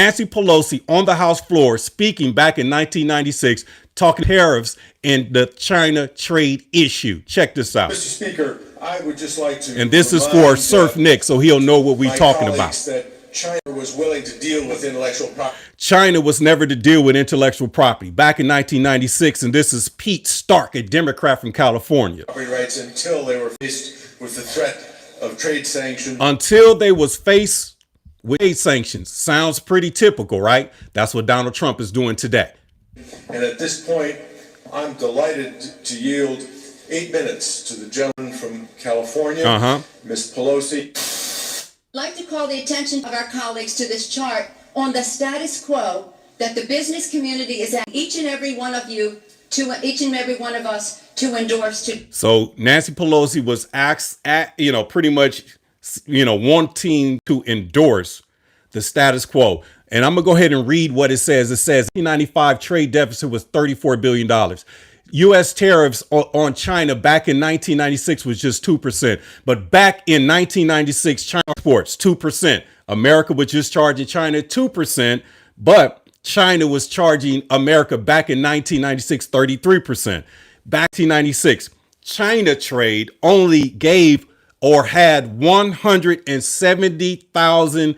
Nancy Pelosi on the House floor speaking back in 1996, talking tariffs and the China trade issue. Check this out. Mr. Speaker, I would just like to. And this is for Surf Nick, so he'll know what we're talking about. That China was willing to deal with intellectual property. China was never to deal with intellectual property back in 1996. And this is Pete Stark, a Democrat from California. Property rights until they were faced with the threat of trade sanctions. Until they was faced with trade sanctions. Sounds pretty typical, right? That's what Donald Trump is doing today. And at this point, I'm delighted to yield 8 minutes to the gentleman from California, Ms. Pelosi. I'd like to call the attention of our colleagues to this chart on the status quo that the business community is asking each and every one of you, to each and every one of us, to endorse. So Nancy Pelosi was asked at, pretty much, wanting to endorse the status quo. And I'm going to go ahead and read what it says. It says 1995 trade deficit was $34 billion. U.S. tariffs on China back in 1996 was just 2%. But back in 1996, China exports 2%. America was just charging China 2%. But China was charging America back in 1996, 33%. Back in 1996, China trade only gave or had 170,000